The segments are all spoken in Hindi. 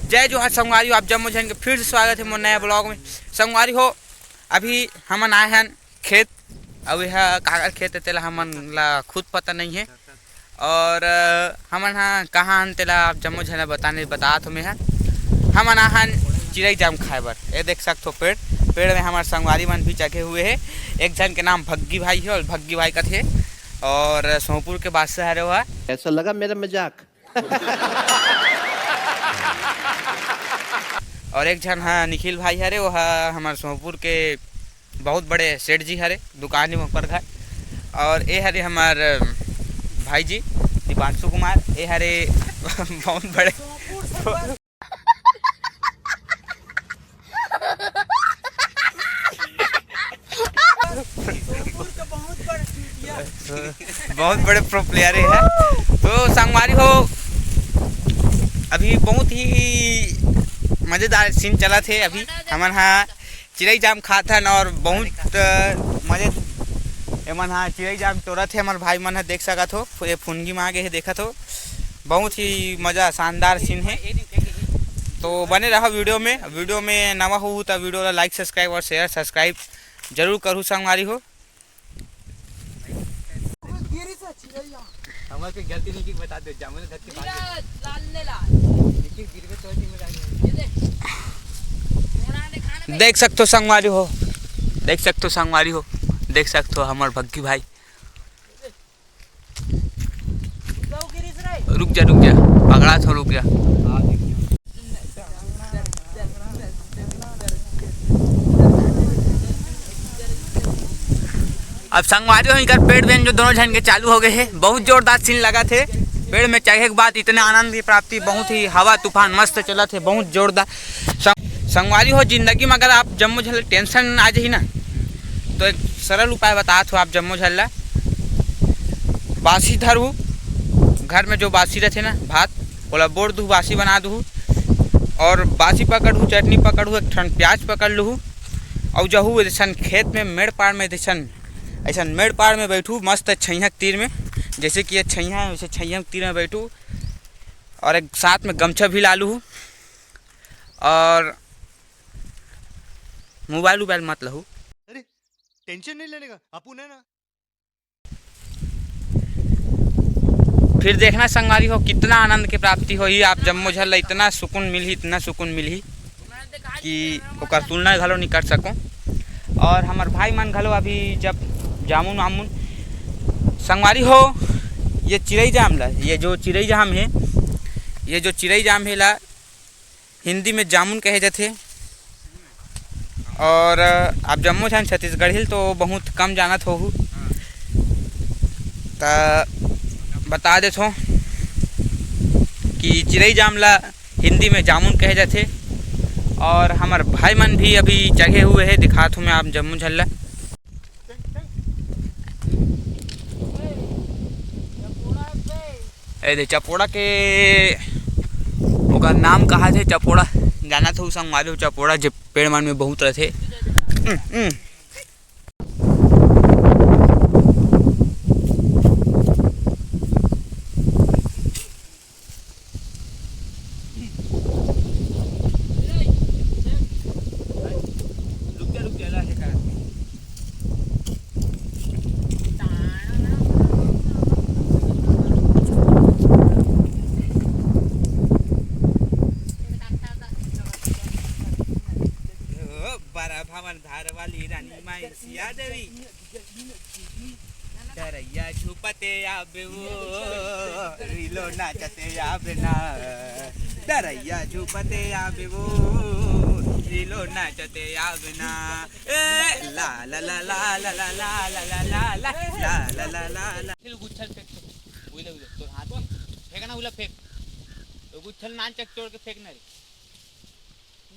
जय जोहार संगवारी हो, आप जम्मू जैन के फिर से स्वागत है मोर नया ब्लॉग में। संगवारी हो, अभी हमन आए हैं खेत। अब यह कागर खेत है तेला हमन ला खुद पता नहीं है। और हमन हाँ कहाँ हन तेला आप जम्मू जैन बता तो मैं हमन आहन चिड़ई जाम खाए बर। ये देख सकते हो पेड़ में हमारे संगवारी मन भी चढ़े हुए है। एक जन के नाम भग्गी भाई है और भग्गी भाई का थे और सोहपुर के बादशाह है वह। ऐसा लगा मेरा मजाक। और एक जन हाँ निखिल भाई हरे वो हमारे सोहपुर के बहुत बड़े सेठ जी हरे, दुकान में ऊपर घर। और ये हरे हमार भाई जी दीपांशु कुमार, ये हरे बहुत बड़े बहुत बड़े प्रो प्लेयर है। तो संगवारी हो, अभी बहुत ही मज़ेदार सीन चला थे। अभी हमन हाँ चिड़ई जाम खाथन और बहुत मजे एमन हाँ चिड़ई जाम तोड़ा थे। हमारे भाई मन देख सकत हो, ये फुनगी में आगे है देखा तो बहुत ही मज़ा शानदार सीन है। तो बने रहो वीडियो में नवा हो तो वीडियो ला लाइक सब्सक्राइब और शेयर सब्सक्राइब जरूर करूँ संगवारी हो। हमारे गलती नहीं की बता दो जामुन धरती देख सकते हो संगवारी हो, देख सकते हो हमारे भग्गी भाई। रुक जा पकड़ा तो रुक जा। अब संगवारी हो इनका पेड़ बेन जो दोनों जन के चालू हो गए हैं। बहुत जोरदार सीन लगा थे पेड़ में चढ़े के बाद, इतने आनंद की प्राप्ति, बहुत ही हवा तूफान मस्त चला थे, बहुत जोरदार। संगवारी हो जिंदगी में अगर आप जम्मू झल टेंशन आ जाए ना तो एक सरल उपाय बता हो आप जम्मू झल्ला बासी धरू, घर में जो बासी रहते ना भात बोला बोर दूँ बासी बना दूँ और बासी पकड़ू चटनी पकड़ू एक ठन प्याज पकड़ लूँ और जहू जैसा खेत में मेड़ पाड़ में ऐसा मेड़ पाड़ में बैठू मस्त छैया के तीर में, जैसे कि ये छैया है वैसे छैया के तीर में बैठू और एक साथ में गमछा भी ला लूँ और मोबाइल मत लहू। अरे टेंशन नहीं लेने का अपुन है ना। फिर देखना संगवारी हो कितना आनंद की प्राप्ति हो। आप जम्मू झल इतना सुकून मिली कि ओकर तुलना घलो नहीं कर सकूँ। और हमार भाई मन घलो अभी जब जामुन वामुन संगवारी हो, ये चिड़ई जाम ला, ये जो चिड़ई जाम है ला हिंदी में जामुन कहे जाते। और आप जम्मू झन छत्तीसगढ़ हिल तो बहुत कम जानत हो तो बता देते हो कि चिड़ई जाम ला हिंदी में जामुन कहे जाते। और हमार भाई मन भी अभी चढ़े हुए हैं, दिखात हूँ मैं आप जम्मू झल्ला। दे चपोड़ा के ओका नाम कहा थे, चपोड़ा जाना था संग मालूम चपोड़ा जो पेड़ मान में बहुत रहते। भवन धार वाली रानी माई सिया देवी डरैया झुपते आबे वो रीलो नाचते आबे ना, डरैया झुपते आबे वो रीलो नाचते आबे ना। ए ला ला ला ला ला ला ला ला ला ला ला ला ला ला ला फिर गुच्छल फेंक तो उले तो हाथ फेंकना उला फेंक तो गुच्छल नान चक तोड़ के फेंकना रे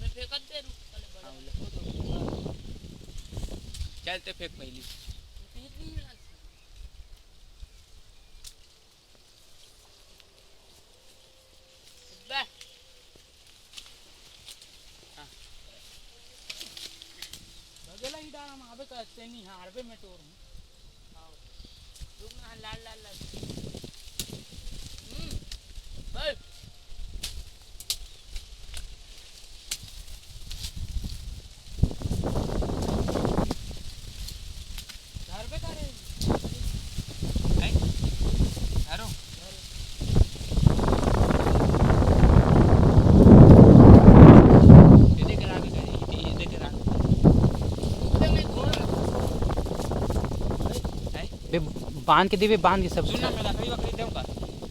मैं फेंकत दे चलते फेंक पहली बगला ही डाल हम आबे करते नहीं हारबे में तोड़ हां रुक ना लाल लाल लाल भाई बांध के देवे, बांध के सब सुन ना मैं लकड़ी वकड़ी देव का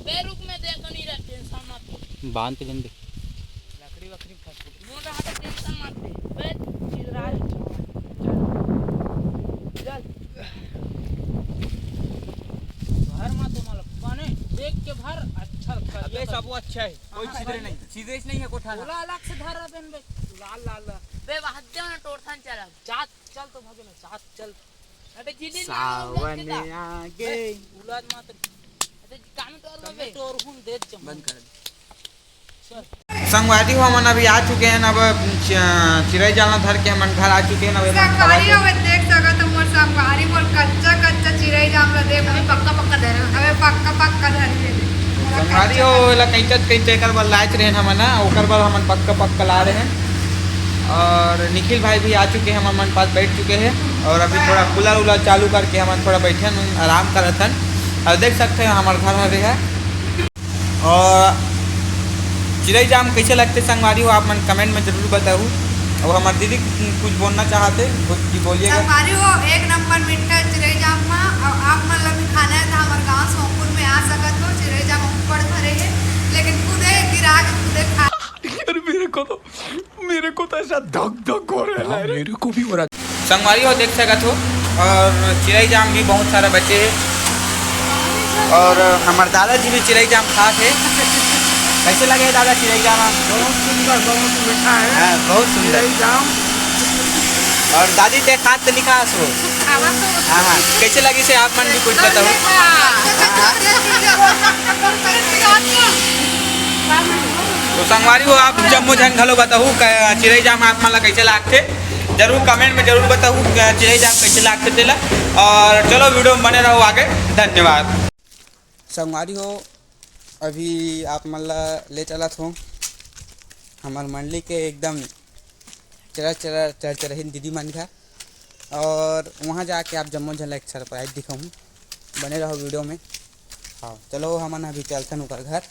बे रुक में दे तो नहीं रह टेंशन मत ले। बांध के जल्दी। लकड़ी वकड़ी फट मोटा हटा टेंशन मत ले। बे चिल्ला चल भर मत माल पानी देख के भर अच्छा कर। अबे सब वो अच्छा है, कोई छिद्र नहीं, सीधे नहीं है कोठा बोला अलग से धर रहा बे लाल लाल बे वहां दे ना टोरथान चल जात चल तो भागे ना जात चल। अबे जीडी सावन आगे उलाद मत। अबे काम तो बे तोर हुन दे बंद कर दे। चल संगवारी हो हम अभी आ चुके हैं, अब चिड़ै जाना धर के हम घर आ चुके हैं। संगवारी हवे देख सकत मोर संगवारी मोर कच्चा कच्चा चिड़ै जाम ला देख हमें पक्का पक्का धर हमें पक्का पक्का धर के संगवारी हो ला कैचत कैच एकर बार लाच रहे हम ना, ओकर बार हम पक्का पक्का ला रहे हैं। और निखिल भाई भी आ चुके हैं, हम पास बैठ चुके हैं और अभी थोड़ा कूलर उलर चालू करके हम थोड़ा बैठे आराम करत हन। और देख सकते हैं हमारे घर में भी है। और चिड़ै जाम कैसे लगते संगवारी हो आप मन कमेंट में जरूर बताओ। और हमारे दीदी कुछ बोलना चाहते कुछ बोलिएगा। संगवारी हो एक नंबर मीठा चिड़ै जाम में आप मन ला भी खाना है तो हमारे गांव सोमपुर में आ सकत हो। चिड़ै जाम ऊपर भरे है लेकिन खुदे गिरा के खुदे खा। यार मेरे को तो ऐसा धक धक हो रहा है, मेरे को भी हो रहा। संगवारी हो देख सकत हो। और चिड़ै जाम भी बहुत सारा बचे हैं। और हमारे दादाजी भी चिड़ै जाम खा थे। कैसे लगे दादा चिड़ै जाम? बहुत सुंदर, बहुत मीठा है। हाँ, बहुत सुंदर। चिड़ै जाम और दादी ते खाद तो लिखा सो। हाँ हाँ, कैसे लगी से आप मन भी कुछ बताओ। तो संगवारी हो आप जम्मू झन घलो बताओ चिड़ै जाम आप मन ला कैसे लागते, जरूर कमेंट में जरूर बताओ चिड़ै जाम कैसे लागते तेला। और चलो वीडियो में बने रहो आगे, धन्यवाद। संगवारी हो अभी आप मन ला ले चलत हो हमार मंडली के एकदम चरचरहीन दीदी मन घर। और वहाँ जाके आप जम्मू झन ला एक सरप्राइज दिखाऊँ, बने रहो वीडियो में। हाँ चलो हमन अभी चलथन ओकर घर,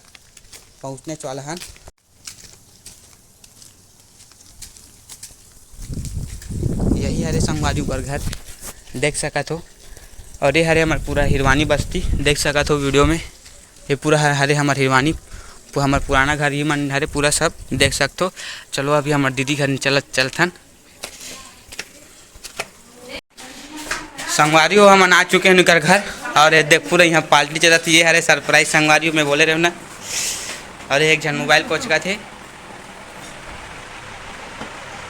पहुँचने वाला हन। यही हरे संगवारी ओकर घर देख सकत हो। और ये हरे हमार पूरा हिरवानी बस्ती देख सकत हो वीडियो में। ये पूरा हरे हमार हिरवानी हमार पुराना घर ही मन हरे पूरा सब देख सकते हो। चलो अभी हमार दीदी घर चलथन। संगवारी हो हम आ चुके हैं उनकर घर। और ये देख पूरा यहाँ पार्टी चलती ये हरे सरप्राइज संगवारी में बोले रहे ना। और एक जन मोबाइल कोच का थे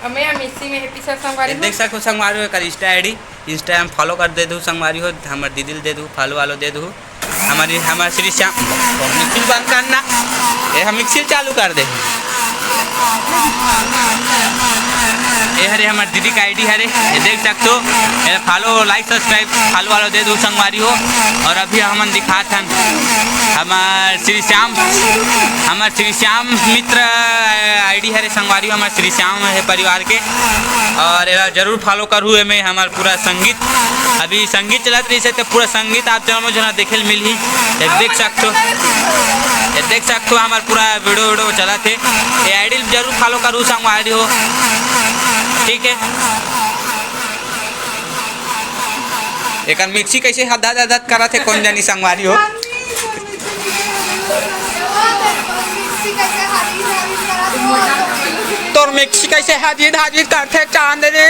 देख सकते हो संगवारी हो। इंस्टा आईडी इंस्टा हम फॉलो कर दे दो संगवारी हो। हमारे दीदी दे दो फॉलो वालो दे दो। हमारे श्री श्याम मिक्सिल बंद करना, ये हम मिक्सिल चालू कर दे। ये हरे हमारे दीदी का आईडी हरे, ये देख सकते हो। ये फॉलो लाइक सब्सक्राइब फॉलो वालो दे दो संगवारी हो। और अभी हम दिखात हन हमारे श्री श्याम मित्र आईडी हरे संगवारी हो। हमारे श्री श्याम है परिवार के। और जरूर फॉलो करूँ में हमार पूरा संगीत अभी संगीत चलत रही तो पूरा संगीत आप जना देखे मिल ही देख सकते हो। हमार पूरा वीडियो चला थे। ये आईडी जरूर फॉलो करूँ संगवारी हो, ठीक है। एक मिक्सी कैसे हद करा थे कौन जानी संगवारी हो। तोर मिक्सी कैसे हाजिर करते चांद रे।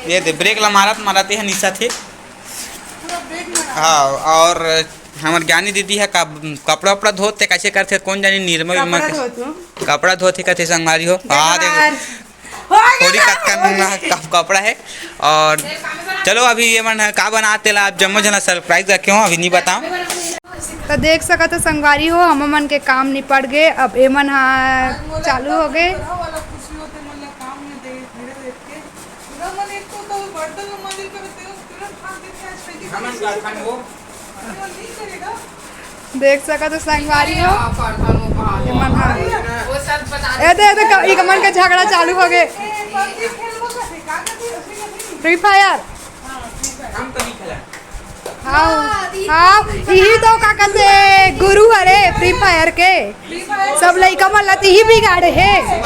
ये दे ब्रेक ला मारते हैं निशा थे। हाँ और हमारे ज्ञानी दीदी है कपड़ा वपड़ा धोते कैसे करते कौन जानी निर्मल कपड़ा धोते कहते संगवारी हो। हाँ थोड़ी कपड़ा है। और चलो अभी ये मन का बनाते ला आप जम्मू जना सरप्राइज रखे हो अभी नहीं बताओ। तो देख सकत हो संगवारी हो हम मन के काम निपट गए। अब ए मन चालू हो गए। देख सकत हो संगवारी हो एक मन के झगड़ा चालू हो गए। फ्री फायर हाँ यही तो का कहते गुरु हरे फ्री फायर के सब लड़का मन ला ही बिगाड़े है।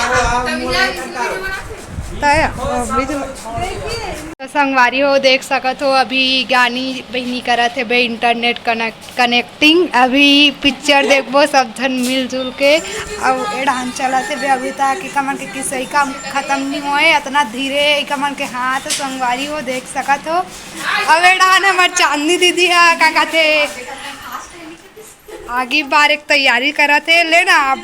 तो संगवारी हो देख सकत हो अभी गानी बहनी करत है बे इंटरनेट कनेक्टिंग। अभी पिक्चर देखबो सब जन मिलजुल के। अब एडान चलत है बे अभी तक कि कमन के किसई का खत्म नहीं होए इतना धीरे कमन के हाथ संगवारी हो देख सकत हो। अब एडान हमार चांदनी दीदी है का कहते आगे बार एक तैयारी करत है लेना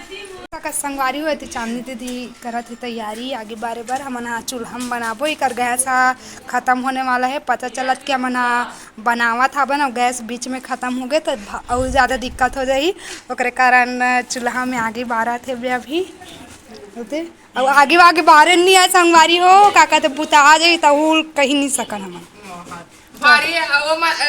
का संगवारी हुए थे चांदनी दीदी करत है तैयारी आगे बारे बार हमन चूल्हा में बनाबो कर गैस खत्म होने वाला है। पता चलत कि हमन बनावत हबन और गैस बीच में खत्म हो गए तो और ज़्यादा दिक्कत हो जाही ओकरे कारण चूल्हा में आगे बारत है बे अभी होते और आगे बारे नहीं है संगवारी हो का कहते बुता आ जाई तो कहीं नहीं सकन हमन भारी ओ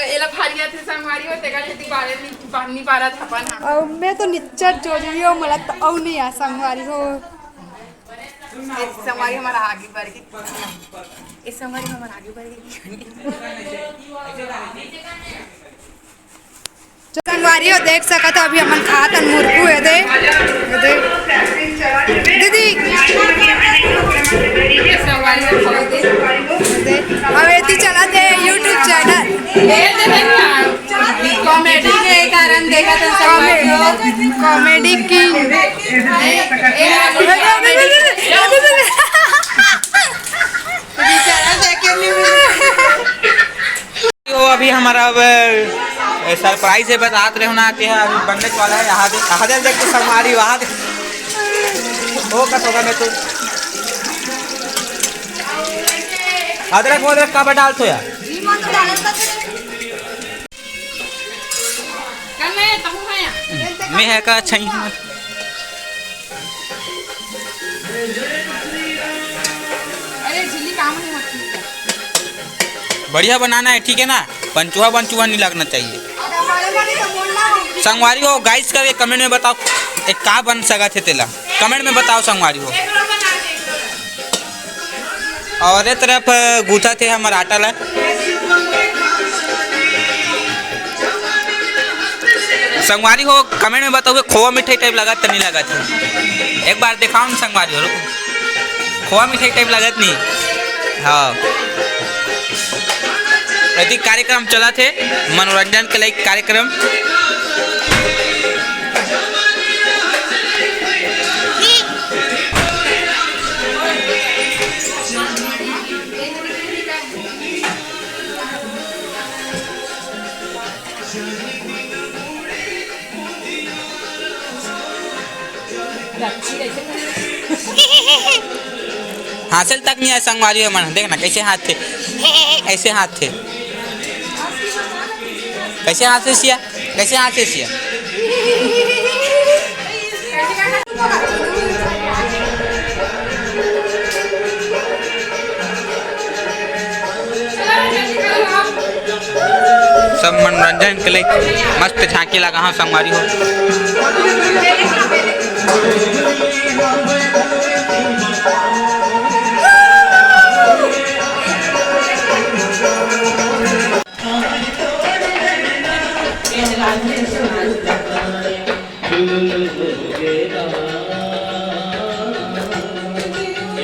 एला भारी आथे संगवारी हो तेगा खेती बारे नहीं पारा था अपन और मैं तो निच्चर जो जियो मला तो औ नहीं आ संगवारी हो। इस संगवारी हमारा आगे बढ़ गई इस संगवारी हमारा आगे बढ़ गई। संगवारी हो देख सकत हो अभी हमन खातन मुर्गू है दे दीदी संगवारी हो दे अब एती चलत है यूट्यूब चैनल कॉमेडी के कारण देखा था कॉमेडी की तो अभी हमारा अब सरप्राइज है बतात रहे होना कि अभी बनने वाला है। यहाँ देख तो संगवारी वहाँ हो कस होगा मैं तो अदरक का डाल तो यार मैं है का अच्छा अरे झिल्ली काम नहीं होती बढ़िया बनाना है ठीक है ना। पंचुआ नहीं लगना चाहिए। संगवारी हो गाइस का कमेंट में बताओ एक का बन सका थे तेला कमेंट में बताओ संगवारी हो। और एक तरफ गूथा थे हमारा आटा ला संगवारी हो कमेंट में बताओ खोवा मिठाई टाइप लगा तो नहीं लगा थे एक बार दिखाओ ना संगवारी हो खोवा मिठाई टाइप लगत नहीं। हाँ यदि कार्यक्रम चला थे मनोरंजन के लिए कार्यक्रम हासिल तक नहीं आया संगवारी है मन देखना कैसे हाथ थे ऐसे हाथ थे कैसे हाथ से सिया कैसे हाथ से सिया सब मनोरंजन के लिए मस्त झांकी लगा हाँ संगवारी हो।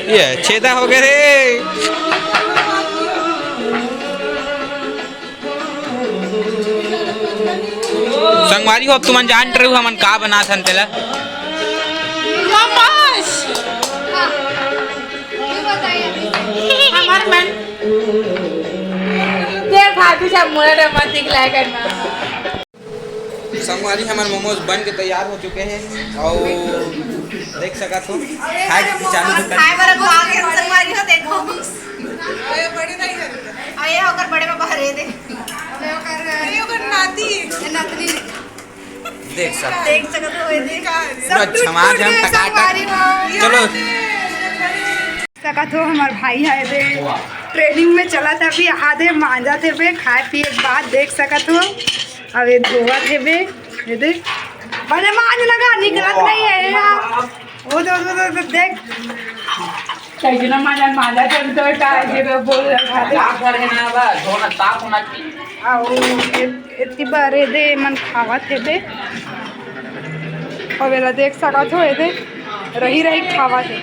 ये छेदा हो गए रे संगवारी हो। अब तुम जान रहे हो हमन का बना थन तेला हमार मन देख भाभी सब मोरे मत दिखलाए करना। संगवारी हमारे मोमोज बन के तैयार हो चुके हैं और देख सका तो खाए चालू संगवारी हो देखो ये बड़ी नहीं है और ये होकर बड़े में बाहर दे ये होकर नाती देख सकते हो ये सब समाज हम टकाटक चलो सकत हो हमार भाई है बे ट्रेनिंग में चला था अभी आधे मांजा थे बे खाए पिए के बाद देख सकत हो अब ये धोआ थे बे ये देख बड़े मांज लगा निकलत नहीं है वो तो देख कैसे ना मांजा थे तो का जे बोल रहा था कर है ना बा धोना साफ होना चाहिए। इतनी बार दे मन खावत है बे और वेला देख सकत हो दे रही रही खावत है।